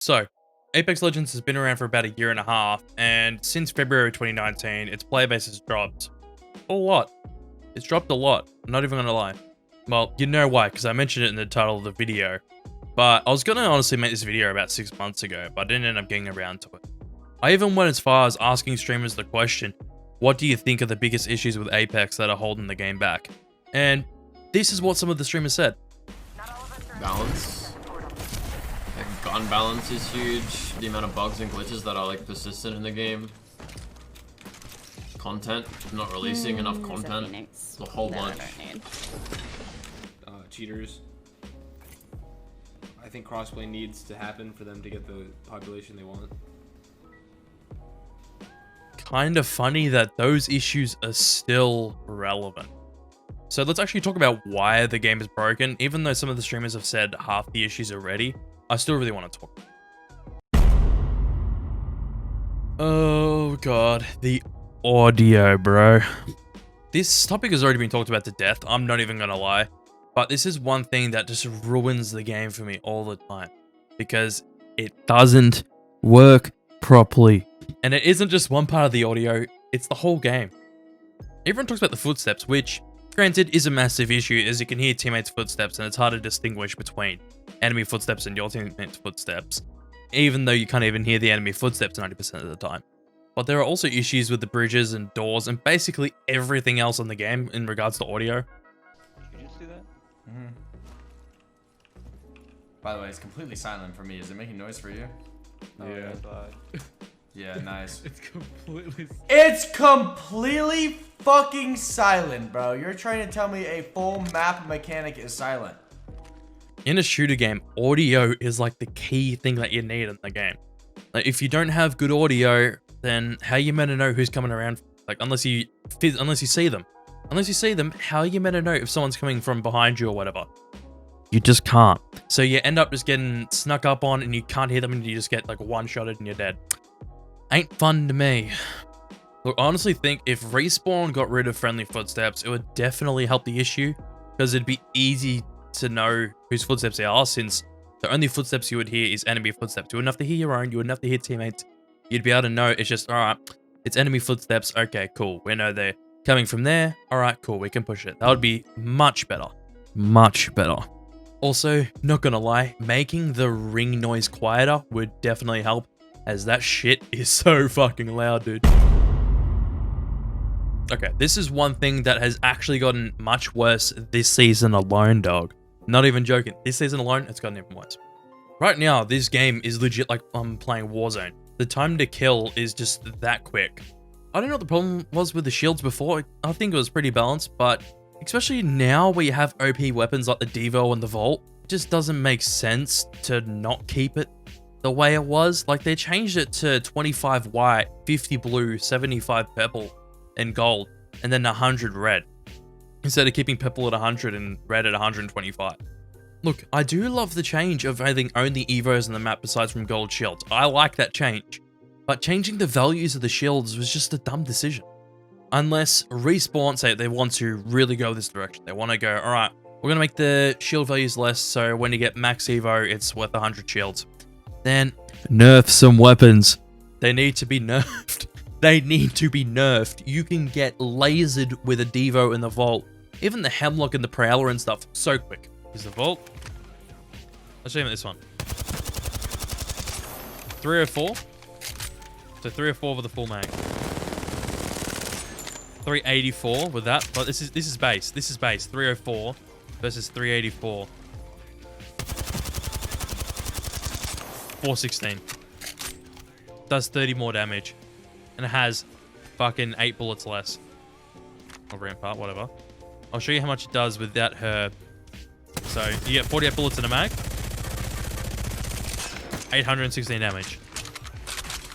So, Apex Legends has been around for about a year and a half, and since February 2019, its player base has dropped a lot. It's dropped a lot, I'm not even gonna lie. Well, you know why, because I mentioned it in the title of the video. But I was gonna honestly make this video about 6 months ago, but I didn't end up getting around to it. I even went as far as asking streamers the question, what do you think are the biggest issues with Apex that are holding the game back? And this is what some of the streamers said. Balance. Like, gun balance is huge. The amount of bugs and glitches that are like persistent in the game. Content. Not releasing enough content. A whole bunch. Cheaters. I think crossplay needs to happen for them to get the population they want. Kind of funny that those issues are still relevant. So let's actually talk about why the game is broken. Even though some of the streamers have said half the issues already, I still really want to talk. Oh god, the audio, bro. This topic has already been talked about to death, I'm not even gonna lie. But this is one thing that just ruins the game for me all the time. Because it doesn't work properly. And it isn't just one part of the audio, it's the whole game. Everyone talks about the footsteps, which, granted, is a massive issue as you can hear teammates' footsteps and it's hard to distinguish between enemy footsteps and your teammates' footsteps, even though you can't even hear the enemy footsteps 90% of the time. But there are also issues with the bridges and doors and basically everything else in the game in regards to audio. Did you just do that? By the way, it's completely silent for me. Is it making noise for you? Oh, Yeah. Yeah, nice. It's It's completely fucking silent, bro. You're trying to tell me a full map mechanic is silent. In a shooter game, audio is like the key thing that you need in the game. Like, if you don't have good audio, then how are you meant to know who's coming around? Like, unless you see them. Unless you see them, how are you meant to know if someone's coming from behind you or whatever? You just can't. So you end up just getting snuck up on and you can't hear them and you just get like one-shotted and you're dead. Ain't fun to me. Look, I honestly think if Respawn got rid of friendly footsteps, it would definitely help the issue because it'd be easy to know whose footsteps they are, since the only footsteps you would hear is enemy footsteps. You wouldn't have to hear your own, you wouldn't have to hear teammates. You'd be able to know it's just, alright, it's enemy footsteps, okay, cool. We know they're coming from there, alright, cool, we can push it. That would be much better. Much better. Also, not gonna lie, making the ring noise quieter would definitely help, as that shit is so fucking loud, dude. Okay, this is one thing that has actually gotten much worse this season alone, dog. Not even joking. This season alone, it's gotten even worse. Right now, this game is legit like I'm playing Warzone. The time to kill is just that quick. I don't know what the problem was with the shields before. I think it was pretty balanced, but especially now where you have OP weapons like the Devo and the Vault, it just doesn't make sense to not keep it the way it was. Like, they changed it to 25 white, 50 blue, 75 purple, and gold, and then 100 red, instead of keeping purple at 100 and red at 125. Look, I do love the change of having only Evos in the map besides from gold shields. I like that change. But changing the values of the shields was just a dumb decision. Unless Respawn say they want to really go this direction. They want to go, alright, we're going to make the shield values less, so when you get max Evo, it's worth 100 shields. Then nerf some weapons. They need to be nerfed. They need to be nerfed. You can get lasered with a Devo in the Vault. Even the Hemlock and the Prowler and stuff, so quick. Is the Vault? Let's show you this one. 304. So 304 with the full mag. 384 with that, but this is base. This is base. 304 versus 384. 416. Does 30 more damage. And it has fucking 8 bullets less. Or rampart, whatever. I'll show you how much it does without her. So you get 48 bullets in a mag. 816 damage.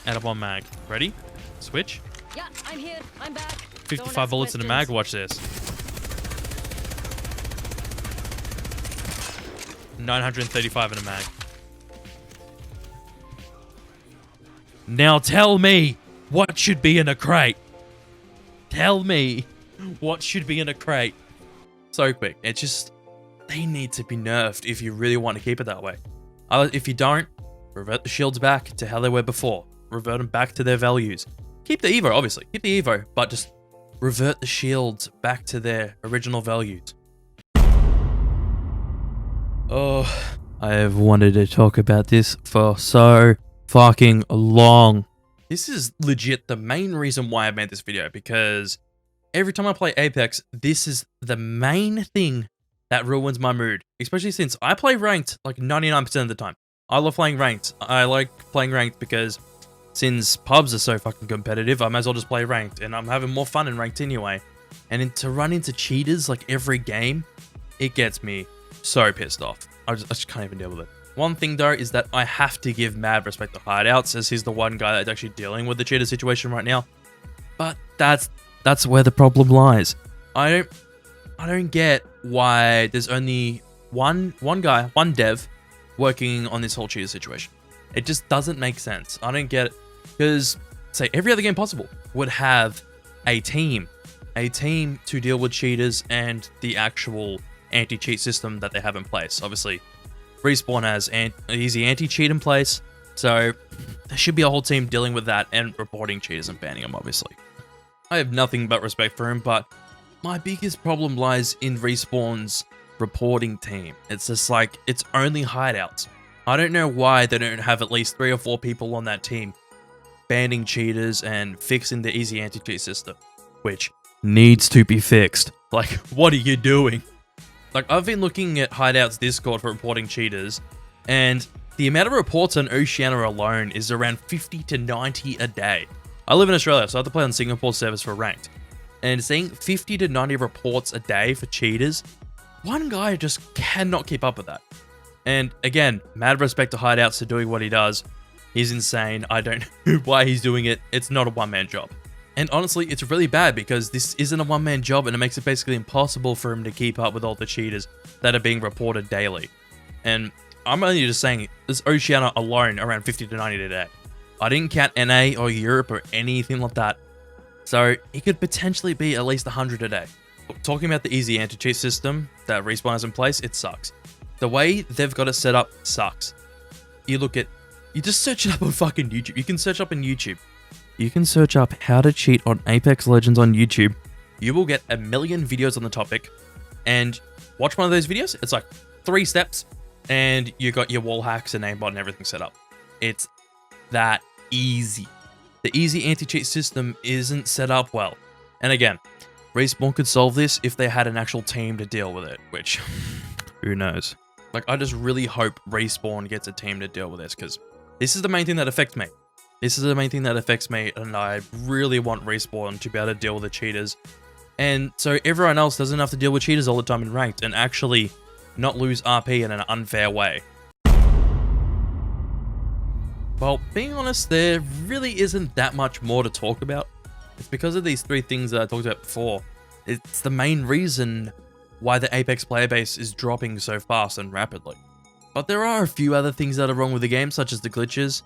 Out of one mag. Ready? Switch. Yeah, I'm here. I'm back. 55 bullets in a mag. Watch this. 935 in a mag. Now tell me what should be in a crate. Tell me what should be in a crate. So quick. It's just, they need to be nerfed if you really want to keep it that way. If you don't, Revert the shields back to how they were before. Revert them back to their values. Keep the Evo, obviously. Keep the Evo, but just revert the shields back to their original values. Oh, I have wanted to talk about this for so fucking long. This is legit the main reason why I made this video, because every time I play Apex, this is the main thing that ruins my mood. Especially since I play ranked like 99% of the time. I love playing ranked. I like playing ranked because since pubs are so fucking competitive, I might as well just play ranked. And I'm having more fun in ranked anyway. And to run into cheaters like every game, it gets me so pissed off. I just can't even deal with it. One thing though is that I have to give mad respect to Hideouts, as he's the one guy that's actually dealing with the cheater situation right now. But that's where the problem lies. I don't get why there's only one guy, one dev, working on this whole cheater situation. It just doesn't make sense. I don't get it. Because, say, every other game possible would have a team to deal with cheaters and the actual anti-cheat system that they have in place. Obviously, Respawn has an easy anti-cheat in place, so there should be a whole team dealing with that and reporting cheaters and banning them, obviously. I have nothing but respect for him, but my biggest problem lies in Respawn's reporting team. It's just like, it's only Hideouts. I don't know why they don't have at least 3 or 4 people on that team banning cheaters and fixing the easy anti-cheat system, which needs to be fixed. Like, what are you doing? Like, I've been looking at Hideout's Discord for reporting cheaters, and the amount of reports on Oceania alone is around 50 to 90 a day. I live in Australia, so I have to play on Singapore servers for ranked. And seeing 50 to 90 reports a day for cheaters, one guy just cannot keep up with that. And again, mad respect to Hideouts for doing what he does. He's insane. I don't know why he's doing it. It's not a one-man job. And honestly, it's really bad because this isn't a one-man job and it makes it basically impossible for him to keep up with all the cheaters that are being reported daily. And I'm only just saying, this Oceania alone around 50 to 90 today. I didn't count NA or Europe or anything like that. So it could potentially be at least 100 a day. Talking about the easy anti-cheat system that Respawn has in place, it sucks. The way they've got it set up sucks. You just search it up on fucking YouTube. You can search up on YouTube. You can search up how to cheat on Apex Legends on YouTube. You will get a million videos on the topic. And watch one of those videos. It's like 3 steps. And you got your wall hacks and aimbot and everything set up. It's that easy. The easy anti-cheat system isn't set up well. And again, Respawn could solve this if they had an actual team to deal with it. Which, who knows. Like, I just really hope Respawn gets a team to deal with this, because this is the main thing that affects me. This is the main thing that affects me, and I really want Respawn to be able to deal with the cheaters. And so everyone else doesn't have to deal with cheaters all the time in ranked, and actually not lose RP in an unfair way. Well, being honest, there really isn't that much more to talk about. It's because of these 3 things that I talked about before. It's the main reason why the Apex player base is dropping so fast and rapidly. But there are a few other things that are wrong with the game, such as the glitches.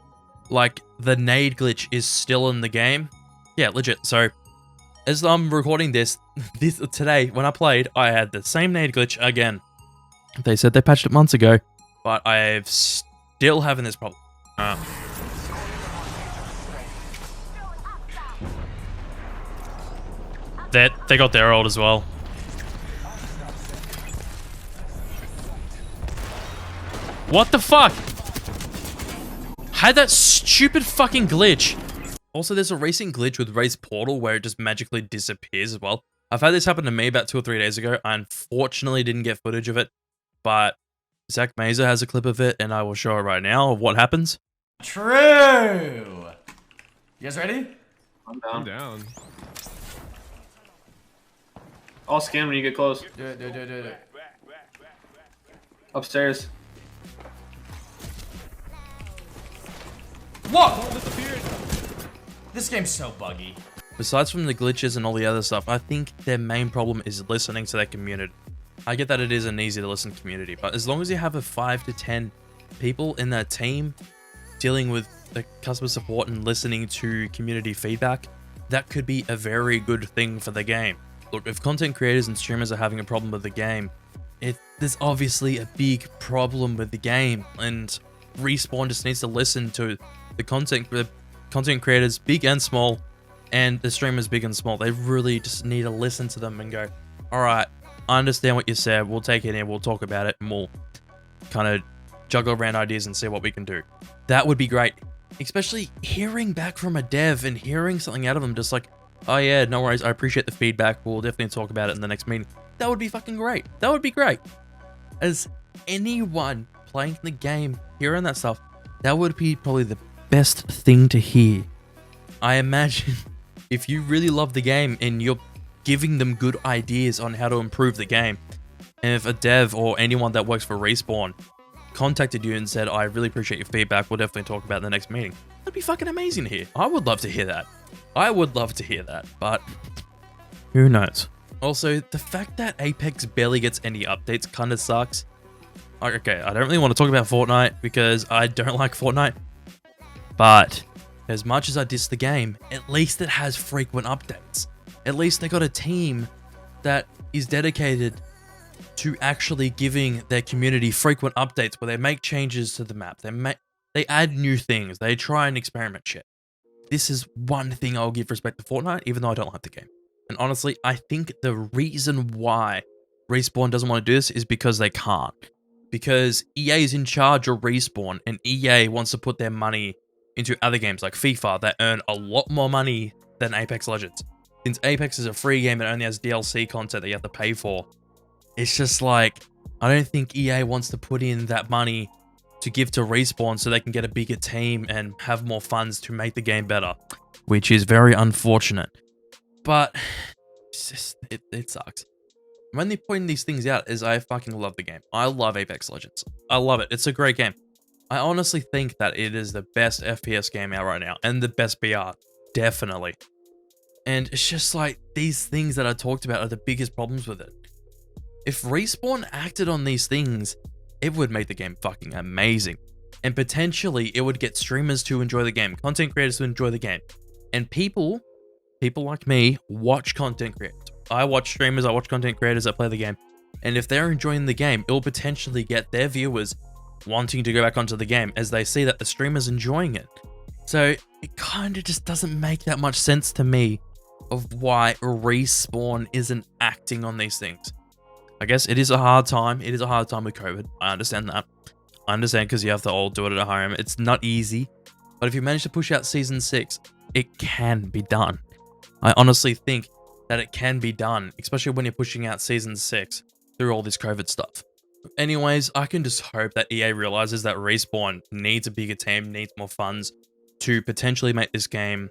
Like, the nade glitch is still in the game. Yeah, legit. So, as I'm recording this today, when I played, I had the same nade glitch again. They said they patched it months ago, but I'm still having this problem. They got their ult as well. What the fuck? Had that stupid fucking glitch. Also, there's a recent glitch with Race Portal where it just magically disappears as well. I've had this happen to me about 2 or 3 days ago. I unfortunately didn't get footage of it, but Zach Mazer has a clip of it, and I will show it right now of what happens. True. You guys ready? I'm down. I'll scan when you get close. Do it. Upstairs. Whoa! This game's so buggy. Besides from the glitches and all the other stuff, I think their main problem is listening to their community. I get that it is an easy to listen community, but as long as you have a 5 to 10 people in that team dealing with the customer support and listening to community feedback, that could be a very good thing for the game. Look, if content creators and streamers are having a problem with the game, there's obviously a big problem with the game, and Respawn just needs to listen to the content creators, big and small, and the streamers, big and small. They really just need to listen to them and go, all right, I understand what you said. We'll take it in, we'll talk about it, and we'll kind of juggle around ideas and see what we can do. That would be great. Especially hearing back from a dev and hearing something out of them, just like, oh yeah, no worries, I appreciate the feedback. We'll definitely talk about it in the next meeting. That would be fucking great. That would be great. As anyone playing the game, hearing that stuff, that would be probably the best thing to hear. I imagine if you really love the game and you're giving them good ideas on how to improve the game, and if a dev or anyone that works for Respawn contacted you and said, I really appreciate your feedback, we'll definitely talk about it in the next meeting, that'd be fucking amazing to hear. I would love to hear that. I would love to hear that, but who knows? Also, the fact that Apex barely gets any updates kind of sucks. Okay, I don't really want to talk about Fortnite because I don't like Fortnite, but as much as I diss the game, at least it has frequent updates. At least they got a team that is dedicated to actually giving their community frequent updates where they make changes to the map. They add new things. They try and experiment shit. This is one thing I'll give respect to Fortnite, even though I don't like the game. And honestly, I think the reason why Respawn doesn't want to do this is because they can't. Because EA is in charge of Respawn, and EA wants to put their money into other games like FIFA that earn a lot more money than Apex Legends. Since Apex is a free game and only has DLC content that you have to pay for, it's just like, I don't think EA wants to put in that money to give to Respawn so they can get a bigger team and have more funds to make the game better, which is very unfortunate. But it's just, it sucks. I'm only pointing these things out as I fucking love the game. I love Apex Legends. I love it. It's a great game. I honestly think that it is the best FPS game out right now and the best BR, definitely. And it's just like these things that I talked about are the biggest problems with it. If Respawn acted on these things, it would make the game fucking amazing. And potentially it would get streamers to enjoy the game, content creators to enjoy the game. And people like me watch content creators. I watch streamers, I watch content creators that play the game. And if they're enjoying the game, it'll potentially get their viewers wanting to go back onto the game as they see that the streamer's enjoying it. So it kind of just doesn't make that much sense to me of why Respawn isn't acting on these things. I guess it is a hard time. It is a hard time with COVID. I understand that. I understand because you have to all do it at home. It's not easy. But if you manage to push out Season 6, it can be done. I honestly think that it can be done, especially when you're pushing out Season 6 through all this COVID stuff. Anyways, I can just hope that EA realizes that Respawn needs a bigger team, needs more funds to potentially make this game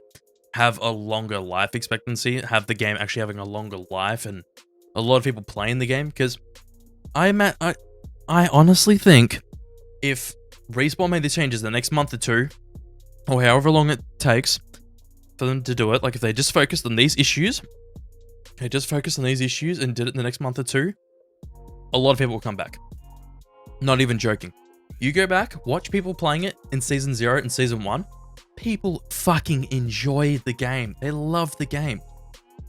have a longer life expectancy, have the game actually having a longer life and a lot of people playing the game. Because I honestly think if Respawn made these changes the next month or two, or however long it takes for them to do it, like if they just focused on these issues, and did it in the next month or two, a lot of people will come back. Not even joking. You go back, watch people playing it in Season 0 and Season 1, people fucking enjoy the game. They love the game.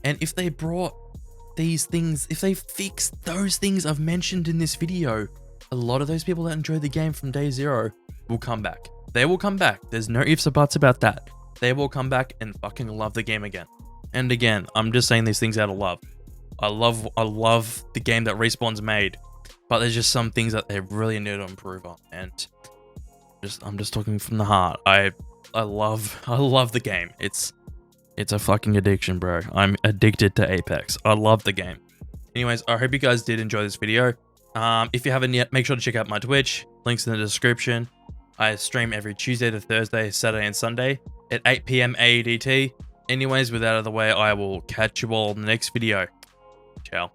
And if they brought these things, if they fixed those things I've mentioned in this video, a lot of those people that enjoy the game from day 0 will come back. They will come back. There's no ifs or buts about that. They will come back and fucking love the game again. And again, I'm just saying these things out of love. I love the game that Respawn's made, but there's just some things that they really need to improve on. And I'm just talking from the heart. I love the game. It's a fucking addiction, bro. I'm addicted to Apex. I love the game. Anyways, I hope you guys did enjoy this video. If you haven't yet, make sure to check out my Twitch. Links in the description. I stream every Tuesday to Thursday, Saturday and Sunday at 8 PM AEDT. Anyways, with that out of the way, I will catch you all in the next video. Ciao.